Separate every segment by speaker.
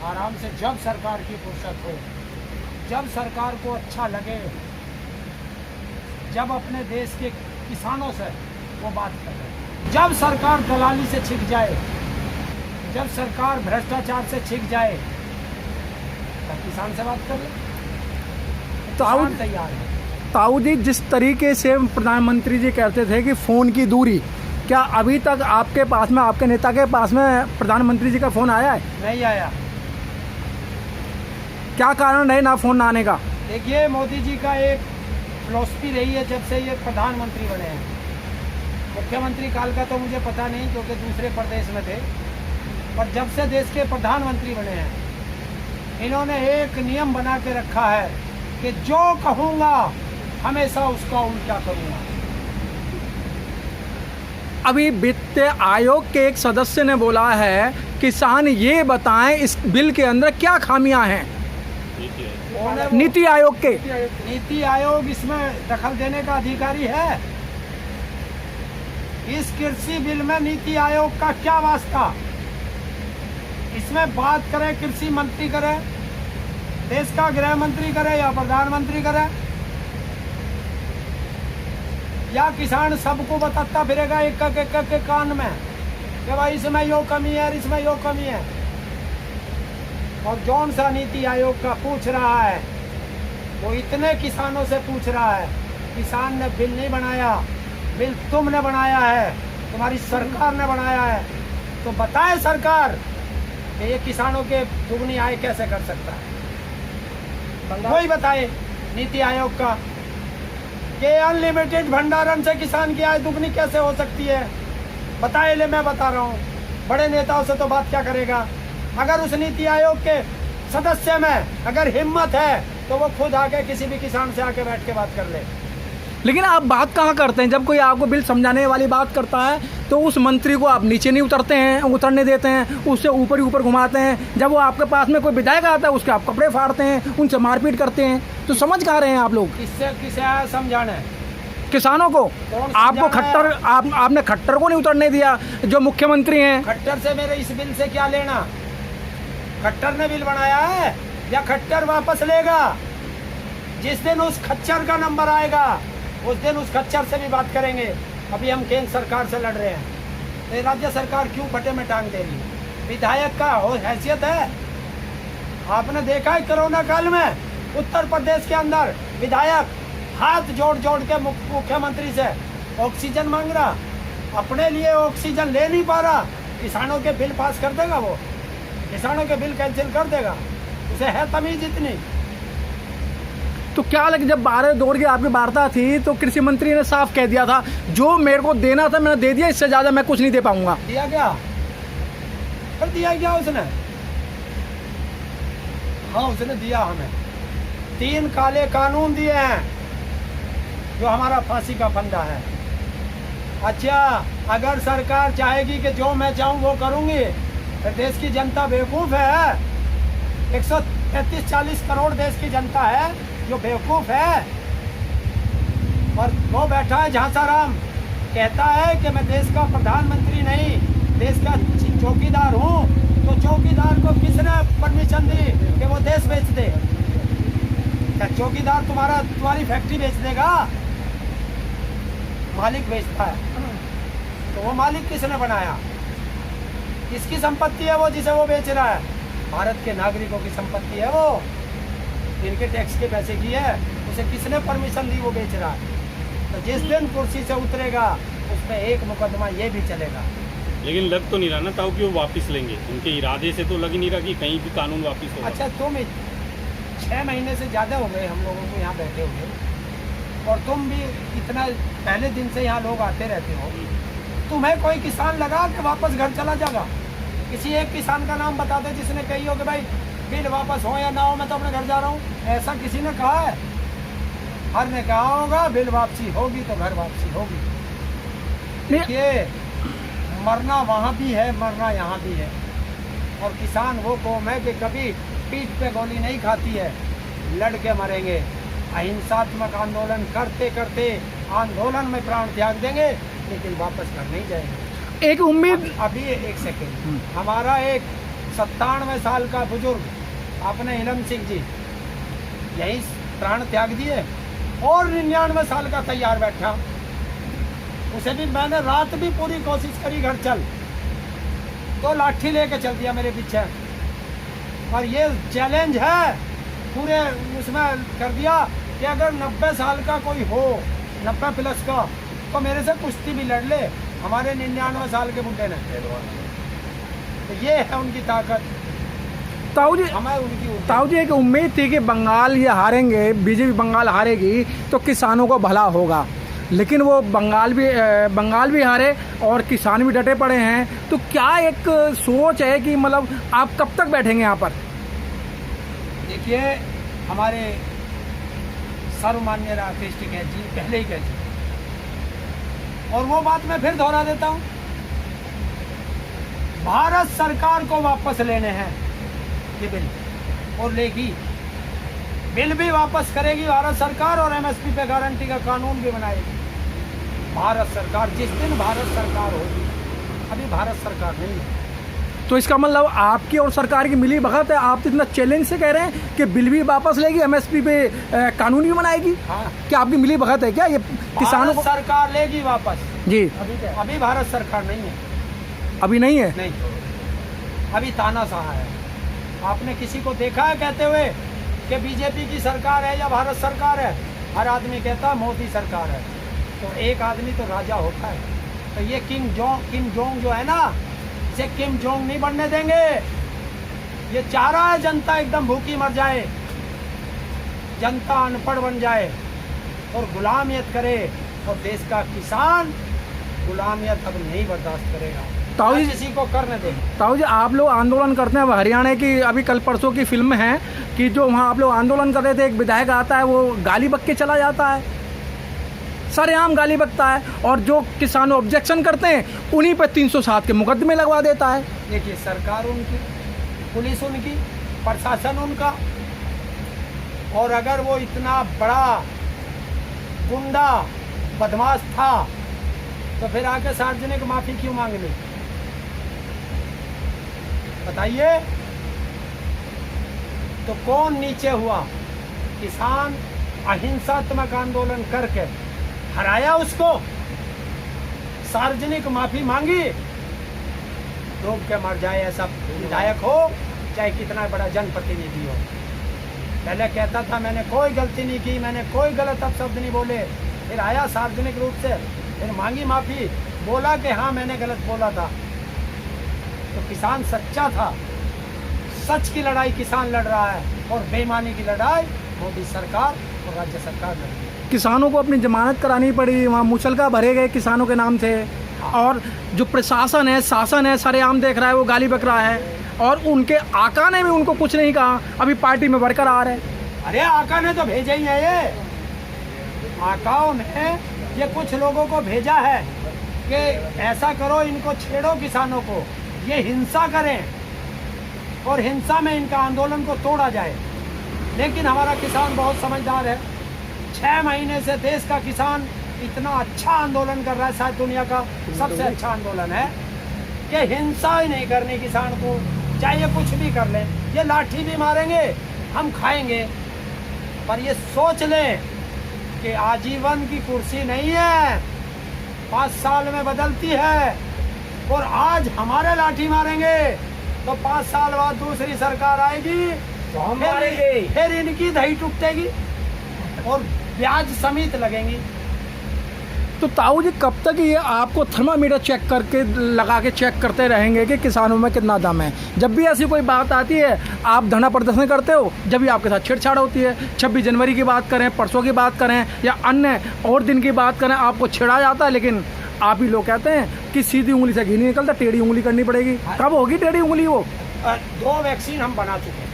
Speaker 1: आराम से जब सरकार की फुर्सत हो, जब सरकार को अच्छा लगे, जब अपने देश के किसानों से वो बात करे। जब सरकार दलाली से छिक जाए, जब सरकार भ्रष्टाचार से छिक जाए, तब किसान से बात करे। किसान तैयार है।
Speaker 2: ताऊ जी, जिस तरीके से प्रधानमंत्री जी कहते थे कि फ़ोन की दूरी, क्या अभी तक आपके पास में, आपके नेता के पास में प्रधानमंत्री जी का फ़ोन आया है?
Speaker 1: नहीं आया।
Speaker 2: क्या कारण है ना फ़ोन ना आने का?
Speaker 1: देखिए, मोदी जी का एक फिलॉसफी रही है जब से ये प्रधानमंत्री बने हैं। मुख्यमंत्री काल का तो मुझे पता नहीं, क्योंकि दूसरे प्रदेश में थे, पर जब से देश के प्रधानमंत्री बने हैं, इन्होंने एक नियम बना के रखा है कि जो कहूँगा हमेशा उसका उल्टा करूँगा।
Speaker 2: अभी वित्त आयोग के एक सदस्य ने बोला है, किसान ये बताएं इस बिल के अंदर क्या खामियां हैं। नीति आयोग के
Speaker 1: नीति आयोग इसमें दखल देने का अधिकारी है? इस कृषि बिल में नीति आयोग का क्या वास्ता? इसमें बात करे कृषि मंत्री करे, देश का गृह मंत्री करे या प्रधानमंत्री करे, या किसान सबको बताता फिरेगा एक के कान में कि भाई इसमें यो कमी है, इसमें यो कमी है। और जौन सा नीति आयोग का पूछ रहा है, वो इतने किसानों से पूछ रहा है। किसान ने बिल नहीं बनाया, बिल तुमने बनाया है, तुम्हारी सरकार ने बनाया है। तो बताए सरकार कि ये किसानों के दुगनी आय कैसे कर सकता है? वही बताए नीति आयोग का कि अनलिमिटेड भंडारण से किसान की आय दुगनी कैसे हो सकती है। बताए ले, मैं बता रहा हूँ। बड़े नेताओं से तो बात क्या करेगा। अगर उस नीति आयोग के सदस्य में अगर हिम्मत है तो वो खुद आके किसी भी किसान से आके बैठ के बात कर ले।
Speaker 2: लेकिन आप बात कहाँ करते हैं? जब कोई आपको बिल समझाने वाली बात करता है तो उस मंत्री को आप नीचे नहीं उतरने देते हैं, उससे ऊपर ही ऊपर घुमाते हैं। जब वो आपके पास में कोई विधायक आता है, उसके आप कपड़े फाड़ते हैं, उनसे मारपीट करते हैं। तो समझ कहाँ रहे हैं आप लोग?
Speaker 1: किससे आया समझाने?
Speaker 2: किसानों को। आपको खट्टर, आपने खट्टर को नहीं उतरने दिया, जो मुख्यमंत्री हैं।
Speaker 1: खट्टर से मेरे इस बिल से क्या लेना? खट्टर ने बिल बनाया है या खट्टर वापस लेगा? जिस दिन उस खच्चर का नंबर आएगा उस दिन उस खच्चर से भी बात करेंगे। अभी हम केंद्र सरकार से लड़ रहे हैं, तो राज्य सरकार क्यों फटे में टांग दे रही? विधायक का हो हैसियत है? आपने देखा है कोरोना काल में उत्तर प्रदेश के अंदर विधायक हाथ जोड़ जोड़ के मुख्यमंत्री से ऑक्सीजन मांग रहा, अपने लिए ऑक्सीजन ले नहीं पा रहा। किसानों के बिल पास कर देगा वो? किसानों के बिल कैंसिल कर देगा? उसे है तमीज इतनी?
Speaker 2: तो क्या लगे, जब 12 दौड़ की आपकी वार्ता थी तो कृषि मंत्री ने साफ कह दिया था, जो मेरे को देना था मैंने दे दिया, इससे ज्यादा मैं कुछ नहीं दे पाऊंगा।
Speaker 1: दिया क्या? कर दिया क्या उसने? हाँ, उसने दिया हमें 3 काले कानून दिए हैं, जो हमारा फांसी का फंदा है। अच्छा, अगर सरकार चाहेगी कि जो मैं चाहूँ वो करूँगी, तो देश की जनता बेवकूफ़ है? 133-40 करोड़ देश की जनता है जो बेवकूफ़ है। और वो बैठा है झांसाराम, कहता है कि मैं देश का प्रधानमंत्री नहीं, देश का चौकीदार हूँ। तो चौकीदार को किसने परमिशन दी कि वो देश बेच दे? क्या चौकीदार तुम्हारी फैक्ट्री बेच देगा? मालिक बेचता है। तो वो मालिक किसने बनाया? किसकी संपत्ति है वो जिसे वो बेच रहा है? भारत के नागरिकों की संपत्ति है वो, इनके टैक्स के पैसे की है। उसे किसने परमिशन दी वो बेच रहा है? तो जिस दिन कुर्सी से उतरेगा उसमें एक मुकदमा ये भी चलेगा।
Speaker 3: लेकिन लग तो नहीं रहा ना ताऊ कि वो वापस लेंगे, उनके इरादे से तो लग ही नहीं रहा कि कहीं भी कानून वापस होगा।
Speaker 1: अच्छा, तुम 6 महीने से ज़्यादा हो गए हम लोगों को यहाँ बैठे हुए, और तुम भी इतना पहले दिन से यहाँ लोग आते रहते हो। तुम्हें कोई किसान लगा कि वापस घर चला जाएगा? किसी एक किसान का नाम बता दे जिसने कही हो कि भाई बिल वापस हो या ना हो, मैं तो अपने घर जा रहा हूँ। ऐसा किसी ने कहा है? हर ने कहा होगा बिल वापसी होगी तो घर वापसी होगी। देखिए, मरना वहाँ भी है, मरना यहाँ भी है। और किसान वो कौम है कि कभी पीठ पे गोली नहीं खाती है, लड़ के मरेंगे। अहिंसात्मक आंदोलन करते करते आंदोलन में प्राण त्याग देंगे, लेकिन वापस घर नहीं जाएंगे।
Speaker 2: एक उम्मीद,
Speaker 1: अभी एक सेकेंड, हमारा एक 97 साल का बुजुर्ग अपने इलम सिंह जी यही प्राण त्याग दिए, और 99 साल का तैयार बैठा, उसे भी मैंने रात भी पूरी कोशिश करी घर चल, तो लाठी लेके चल दिया मेरे पीछे। और ये चैलेंज है पूरे उसमें कर दिया कि अगर 90 साल का कोई हो, 90 प्लस का, तो मेरे से कुश्ती भी लड़ ले, हमारे 99 साल के बुढ़े ने। तो ये है उनकी ताकत,
Speaker 2: ताऊ जी,
Speaker 1: हमें उनकी
Speaker 2: ताऊ जी एक उम्मीद थी कि बंगाल ये हारेंगे, बीजेपी बंगाल हारेगी तो किसानों को भला होगा, लेकिन वो बंगाल भी हारे और किसान भी डटे पड़े हैं। तो क्या एक सोच है कि मतलब आप कब तक बैठेंगे यहाँ पर?
Speaker 1: देखिए, हमारे सर्वमान्य राकेश जी पहले ही कह दी, और वो बात मैं फिर दोहरा देता हूँ, भारत सरकार को वापस लेने हैं ये बिल, और लेगी, बिल भी वापस करेगी भारत सरकार, और एमएसपी पे गारंटी का कानून भी बनाएगी भारत सरकार। जिस दिन भारत सरकार होगी, अभी भारत सरकार नहीं है।
Speaker 2: तो इसका मतलब आपकी और सरकार की मिली भगत है। आप इतना चैलेंज से कह रहे हैं कि बिल भी वापस लेगी, एमएसपी पे कानून भी बनाएगी।
Speaker 1: हाँ,
Speaker 2: क्या आपकी मिली भगत है क्या ये किसानों को?
Speaker 1: सरकार लेगी वापस
Speaker 2: जी,
Speaker 1: अभी भारत सरकार नहीं है,
Speaker 2: अभी नहीं है।
Speaker 1: नहीं, अभी तानाशाह है। आपने किसी को देखा है कहते हुए कि बीजेपी की सरकार है या भारत सरकार है? हर आदमी कहता है मोदी सरकार है। तो एक आदमी तो राजा होता है। तो ये किम जोंग जो है ना, इसे किम जोंग नहीं बनने देंगे। ये चाह रहा है जनता एकदम भूखी मर जाए, जनता अनपढ़ बन जाए और गुलामियत करे, और देश का किसान गुलामियत अब नहीं बर्दाश्त करेगा,
Speaker 2: ताऊ जी,
Speaker 1: किसी को करने देंगे।
Speaker 2: ताऊ जी, आप लोग आंदोलन करते हैं, हरियाणा की अभी कल परसों की फिल्म है कि जो वहाँ आप लोग आंदोलन कर रहे थे, एक विधायक आता है, वो गाली बक के चला जाता है, सरेआम गाली बकता है, और जो किसान ऑब्जेक्शन करते हैं उन्हीं पर 307 के मुकदमे लगवा देता है।
Speaker 1: देखिए, सरकार उनकी, पुलिस उनकी, प्रशासन उनका, और अगर वो इतना बड़ा गुंडा बदमाश था तो फिर आके सार्वजनिक माफी क्यों मांग ली? बताइए। तो कौन नीचे हुआ? किसान अहिंसात्मक आंदोलन करके हराया उसको, सार्वजनिक माफी मांगी, डूब के मर जाए ऐसा विधायक हो, चाहे कितना बड़ा जनप्रतिनिधि हो। पहले कहता था मैंने कोई गलती नहीं की, मैंने कोई गलत अपशब्द नहीं बोले, फिर आया सार्वजनिक रूप से, फिर मांगी माफी, बोला कि हाँ मैंने गलत बोला था। तो किसान सच्चा था, सच की लड़ाई किसान लड़ रहा है, और बेईमानी की लड़ाई मोदी सरकार और राज्य सरकार लड़ रही है।
Speaker 2: किसानों को अपनी जमानत करानी पड़ी, वहाँ मुचलका भरे गए किसानों के नाम से, और जो प्रशासन है, शासन है, सरेआम देख रहा है, वो गाली बक रहा है, और उनके आका ने भी उनको कुछ नहीं कहा, अभी पार्टी में बरकरार है।
Speaker 1: अरे आका ने तो भेजा ही है, ये आकाओं ने ये कुछ लोगों को भेजा है कि ऐसा करो, इनको छेड़ो किसानों को, ये हिंसा करें और हिंसा में इनका आंदोलन को तोड़ा जाए। लेकिन हमारा किसान बहुत समझदार है। 6 महीने से देश का किसान इतना अच्छा आंदोलन कर रहा है, शायद दुनिया का सबसे अच्छा आंदोलन है कि हिंसा ही नहीं करनी किसान को, चाहे ये कुछ भी कर लें, ये लाठी भी मारेंगे, हम खाएंगे, पर ये सोच लें कि आजीवन की कुर्सी नहीं है, 5 साल में बदलती है, और आज हमारे लाठी मारेंगे तो 5 साल बाद दूसरी सरकार आएगी तो हम मारेंगे, फिर इनकी दही टूटेगी और ब्याज समेत लगेंगी।
Speaker 2: तो ताऊ जी, कब तक ये आपको थर्मामीटर चेक करके लगा के चेक करते रहेंगे कि किसानों में कितना दम है? जब भी ऐसी कोई बात आती है आप धरना प्रदर्शन करते हो, जब भी आपके साथ छेड़छाड़ होती है, 26 जनवरी की बात करें, परसों की बात करें या अन्य और दिन की बात करें, आपको छेड़ा जाता है, लेकिन आप ही लोग कहते हैं कि सीधी उंगली से घी नहीं निकलता, टेढ़ी उंगली करनी पड़ेगी। कब होगी टेढ़ी उंगली? वो
Speaker 1: 2 वैक्सीन हम बना चुके हैं,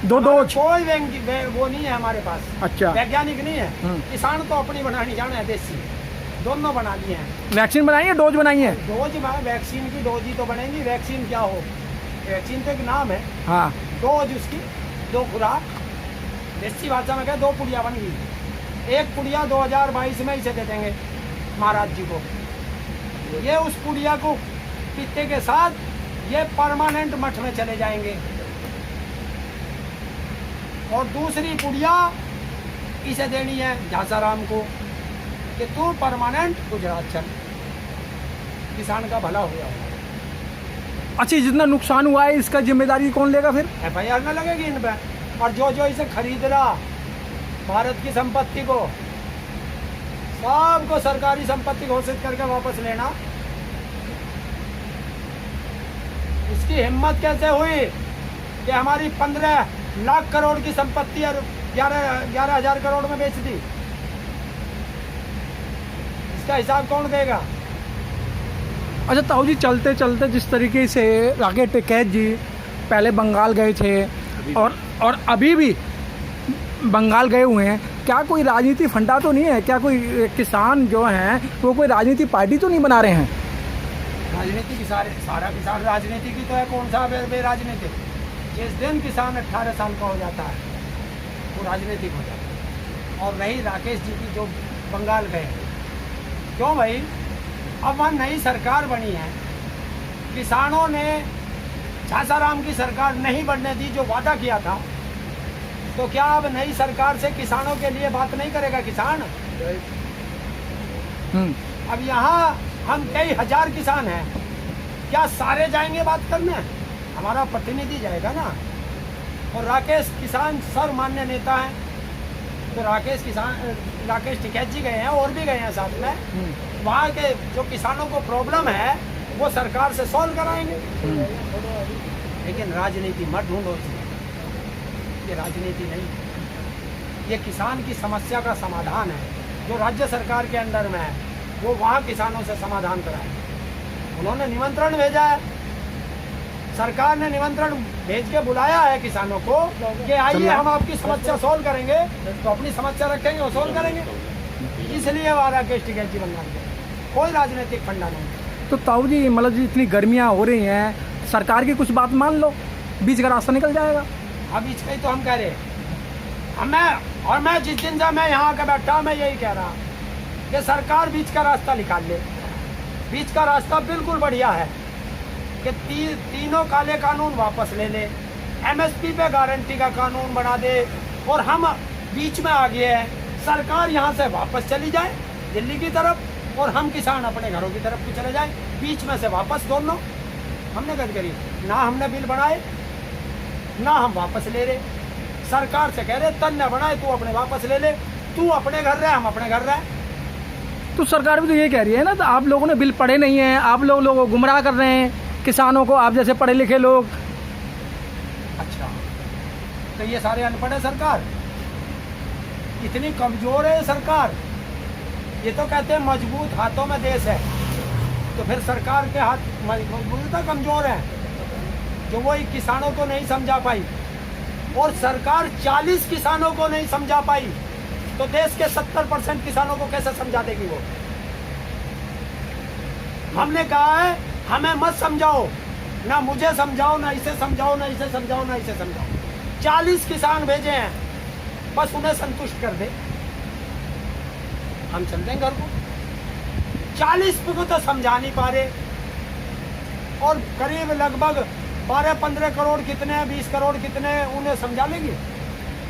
Speaker 2: 2 डोज।
Speaker 1: कोई वो नहीं है हमारे पास,
Speaker 2: अच्छा,
Speaker 1: वैज्ञानिक नहीं है। किसान तो अपनी बनानी जाना है, देसी दोनों बना लिए हैं।
Speaker 2: वैक्सीन बनाई है, डोज बनाई है?
Speaker 1: डोज वैक्सीन की डोज ही तो बनेंगी। वैक्सीन क्या हो, वैक्सीन तो एक नाम है,
Speaker 2: हाँ,
Speaker 1: डोज उसकी 2 खुराक, देसी भाषा में क्या 2 पुड़िया बन गई। 1 पुड़िया 2022 में इसे दे देंगे महाराज जी को। ये उस पुड़िया को पीते के साथ ये परमानेंट मठ में चले जाएंगे। और दूसरी पुड़िया इसे देनी है झांसाराम को कि तू परमानेंट गुजरात चल, किसान का भला हुआ।
Speaker 2: अच्छा, जितना नुकसान हुआ है इसका जिम्मेदारी कौन लेगा फिर?
Speaker 1: FIR में लगेगी इन पे। और जो जो इसे खरीद रहा भारत की संपत्ति को, सबको सरकारी संपत्ति घोषित करके वापस लेना। इसकी हिम्मत कैसे हुई कि हमारी 15 लाख करोड़ की संपत्ति 11,000 करोड़ में बेच दी? इसका हिसाब कौन देगा?
Speaker 2: अच्छा ताऊ जी, चलते चलते जिस तरीके से राकेश टिकैत जी पहले बंगाल गए थे और अभी भी बंगाल गए हुए हैं, क्या कोई राजनीति फंडा तो नहीं है? क्या कोई किसान जो हैं वो कोई राजनीति पार्टी तो नहीं बना रहे हैं?
Speaker 1: राजनीति की सारा किसान राजनीति की तो है, कौन सा बेराजनीतिक? जिस दिन किसान 18 साल का हो जाता है वो राजनीतिक हो जाता है। और रही राकेश जी की जो बंगाल गए, क्यों भाई? अब वहाँ नई सरकार बनी है, किसानों ने झांसाराम की सरकार नहीं बढ़ने दी जो वादा किया था, तो क्या अब नई सरकार से किसानों के लिए बात नहीं करेगा किसान? अब यहाँ हम कई हजार किसान हैं, क्या सारे जाएंगे बात करने? हमारा प्रतिनिधि जाएगा ना। और राकेश किसान सर्वमान्य नेता हैं, तो राकेश टिकैत जी गए हैं और भी गए हैं साथ में। वहाँ के जो किसानों को प्रॉब्लम है वो सरकार से सॉल्व कराएंगे। लेकिन राजनीति मत ढूंढो इसमें, ये राजनीति नहीं, ये किसान की समस्या का समाधान है। जो राज्य सरकार के अंडर में है वो वहाँ किसानों से समाधान कराए। उन्होंने निमंत्रण भेजा है, सरकार ने निमंत्रण भेज के बुलाया है किसानों को कि आइए हम आपकी समस्या सॉल्व करेंगे। तो अपनी समस्या रखेंगे और सॉल्व करेंगे। इसलिए वो राकेश टिकैत जी बंगाल गए, कोई राजनीतिक फंडा नहीं।
Speaker 2: तो ताऊ जी, मतलब जी इतनी गर्मियाँ हो रही हैं, सरकार की कुछ बात मान लो, बीच का रास्ता निकल जाएगा।
Speaker 1: अब बीच का ही तो हम कह रहे हैं। मैं जिस दिन से मैं यहाँ आकर बैठा मैं यही कह रहा कि सरकार बीच का रास्ता निकाल ले। बीच का रास्ता बिल्कुल बढ़िया है कि तीनों काले कानून वापस ले ले, MSP पे गारंटी का कानून बना दे, और हम बीच में आ गए हैं। सरकार यहाँ से वापस चली जाए दिल्ली की तरफ और हम किसान अपने घरों की तरफ भी चले जाएं, बीच में से वापस दोनों। हमने गद करी ना, हमने बिल बनाए ना हम वापस ले रहे। सरकार से कह रहे तन न बनाए, तू अपने वापस ले ले, तू अपने घर रहे, हम अपने घर रहे।
Speaker 2: तो सरकार भी तो ये कह रही है ना, तो आप लोगों ने बिल पढ़े नहीं हैं, आप लोगों को गुमराह कर रहे हैं किसानों को, आप जैसे पढ़े लिखे लोग।
Speaker 1: अच्छा, तो ये सारे अनपढ़ है सरकार? इतनी कमजोर है सरकार? ये तो कहते हैं मजबूत हाथों में देश है, तो फिर सरकार के हाथ मजबूत है कमजोर है? जो वो किसानों को नहीं समझा पाई, और सरकार 40 किसानों को नहीं समझा पाई, तो देश के 70% किसानों को कैसे समझा देगी वो? हमने कहा है हमें मत समझाओ, ना मुझे समझाओ, ना इसे समझाओ, ना इसे समझाओ, ना इसे समझाओ। 40 किसान भेजे हैं, बस उन्हें संतुष्ट कर दे, हम चल देंगे घर को। 40 को तो समझा नहीं पा रहे, और करीब लगभग 12-15 करोड़ कितने, 20 करोड़ कितने, उन्हें समझा लेंगे।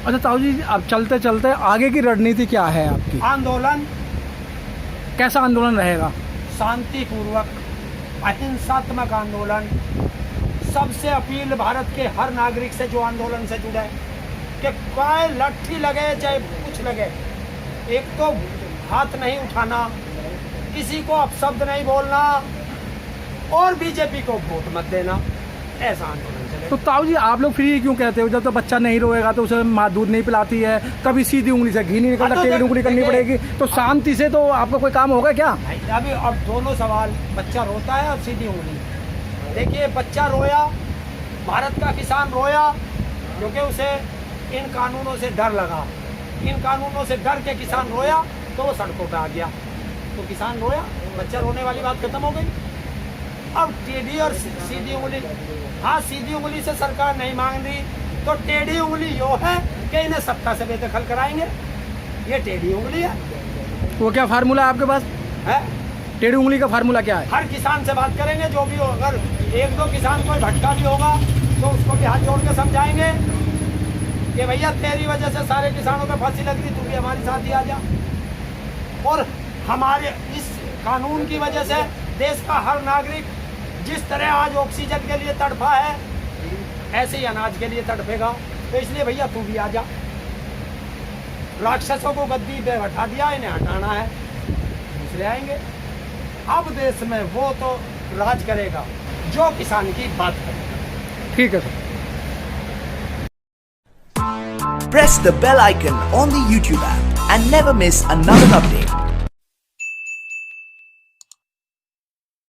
Speaker 2: अच्छा ताऊ जी, अब चलते चलते आगे की रणनीति क्या है आपकी?
Speaker 1: आंदोलन।
Speaker 2: कैसा आंदोलन रहेगा?
Speaker 1: शांतिपूर्वक अहिंसात्मक आंदोलन। सबसे अपील भारत के हर नागरिक से जो आंदोलन से जुड़ा है कि चाहे लाठी लगे चाहे कुछ लगे, एक तो हाथ नहीं उठाना, किसी को अपशब्द नहीं बोलना, और बीजेपी को वोट मत देना, ऐसा आंदोलन चलेगा।
Speaker 2: तो ताऊ जी, आप लोग फ्री क्यों कहते हो? जब तो बच्चा नहीं रोएगा तो उसे माँ दूध नहीं पिलाती है, कभी सीधी उंगली से घी नहीं निकलता,
Speaker 1: तो
Speaker 2: टेढ़ी उंगली करनी पड़ेगी, तो शांति से तो आपका कोई काम होगा क्या?
Speaker 1: अभी अब दोनों सवाल, बच्चा रोता है और सीधी उंगली। देखिए, बच्चा रोया, भारत का किसान रोया, क्योंकि उसे इन कानूनों से डर लगा। इन कानूनों से डर के किसान रोया तो वो सड़कों पे आ गया, तो किसान रोया, बच्चा रोने वाली बात खत्म हो गई। अब टेढ़ी और सीधी उंगली, हाँ सीधी उंगली से सरकार नहीं मांग रही, तो टेढ़ी उंगली यो है कि इन्हें सत्ता से बेदखल कराएंगे, ये टेढ़ी उंगली है।
Speaker 2: वो क्या फार्मूला है आपके पास?
Speaker 1: है
Speaker 2: टेढ़ी उंगली का फार्मूला क्या है?
Speaker 1: हर किसान से बात करेंगे, जो भी हो, अगर एक दो किसान कोई भटका भी होगा तो उसको भी हाथ जोड़ के समझाएंगे कि भैया तेरी वजह से सारे किसानों पे फांसी लग रही, तू भी हमारे साथ ही आ जा। और हमारे इस कानून की वजह से देश का हर नागरिक जिस तरह आज ऑक्सीजन के लिए तड़पा है ऐसे ही अनाज के लिए तड़पेगा। तो इसलिए भैया तू भी आ जा। राक्षसों को गद्दी पे बैठा दिया, इन्हें हटाना है, दूसरे आएंगे। अब देश में वो तो राज करेगा जो किसान की बात करेगा।
Speaker 2: ठीक है sir.
Speaker 4: Press the bell icon on the YouTube app and never miss another update.